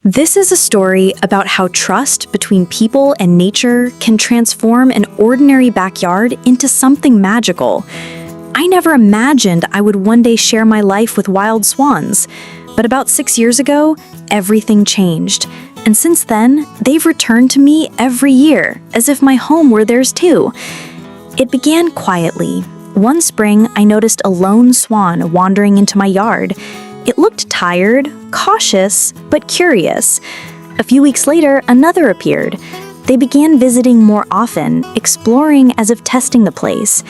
This is a story about how trust between people and nature can transform an ordinary backyard into something magical. I never imagined I would one day share my life with wild swans, but about 6 years ago, everything changed. And since then, they've returned to me every year, as if my home were theirs too. It began quietly. One spring, I noticed a lone swan wandering into my yard. It looked tired, cautious, but curious. A few weeks later, another appeared. They began visiting more often, exploring as if testing the place.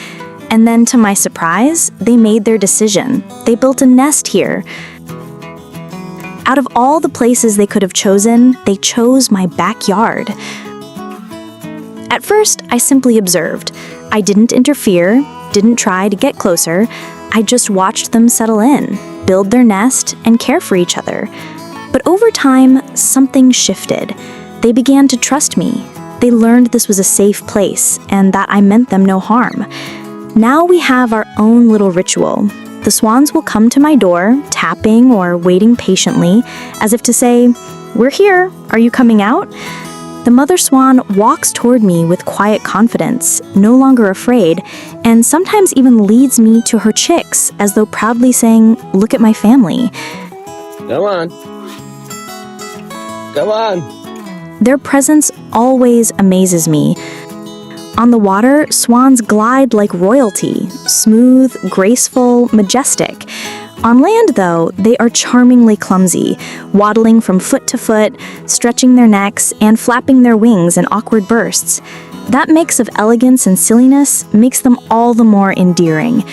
And then, to my surprise, they made their decision. They built a nest here. Out of all the places they could have chosen, they chose my backyard. At first, I simply observed. I didn't interfere, didn't try to get closer. I just watched them settle in, build their nest, and care for each other. But over time, something shifted. They began to trust me. They learned this was a safe place and that I meant them no harm. Now we have our own little ritual. The swans will come to my door, tapping or waiting patiently, as if to say, "We're here, are you coming out?" The mother swan walks toward me with quiet confidence, no longer afraid, and sometimes even leads me to her chicks, as though proudly saying, "Look at my family." Go on. Go on. Their presence always amazes me. On the water, swans glide like royalty, smooth, graceful, majestic. On land, though, they are charmingly clumsy, waddling from foot to foot, stretching their necks, and flapping their wings in awkward bursts. That mix of elegance and silliness makes them all the more endearing.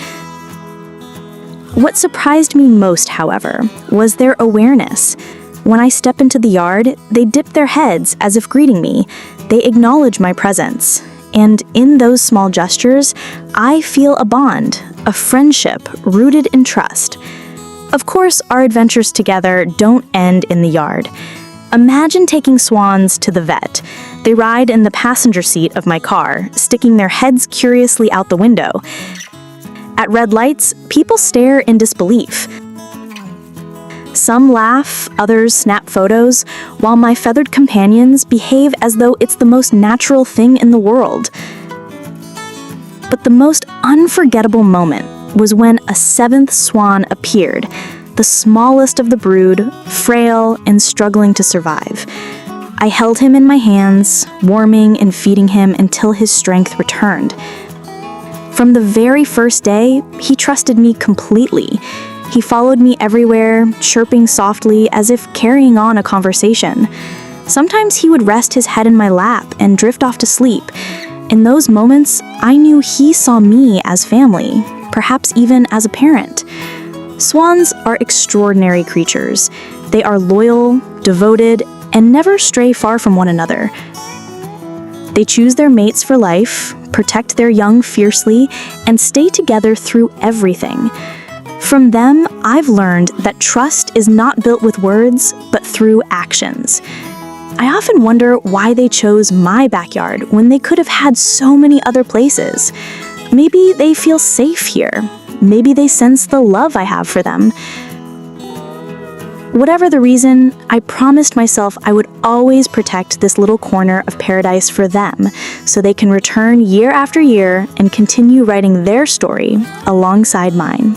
What surprised me most, however, was their awareness. When I step into the yard, they dip their heads as if greeting me. They acknowledge my presence. And in those small gestures, I feel a bond, a friendship rooted in trust. Of course, our adventures together don't end in the yard. Imagine taking swans to the vet. They ride in the passenger seat of my car, sticking their heads curiously out the window. At red lights, people stare in disbelief. Some laugh, others snap photos, while my feathered companions behave as though it's the most natural thing in the world. But the most unforgettable moment was when a seventh swan appeared, the smallest of the brood, frail and struggling to survive. I held him in my hands, warming and feeding him until his strength returned. From the very first day, he trusted me completely. He followed me everywhere, chirping softly as if carrying on a conversation. Sometimes he would rest his head in my lap and drift off to sleep. In those moments, I knew he saw me as family, perhaps even as a parent. Swans are extraordinary creatures. They are loyal, devoted, and never stray far from one another. They choose their mates for life, protect their young fiercely, and stay together through everything. From them, I've learned that trust is not built with words, but through actions. I often wonder why they chose my backyard when they could have had so many other places. Maybe they feel safe here. Maybe they sense the love I have for them. Whatever the reason, I promised myself I would always protect this little corner of paradise for them, so they can return year after year and continue writing their story alongside mine.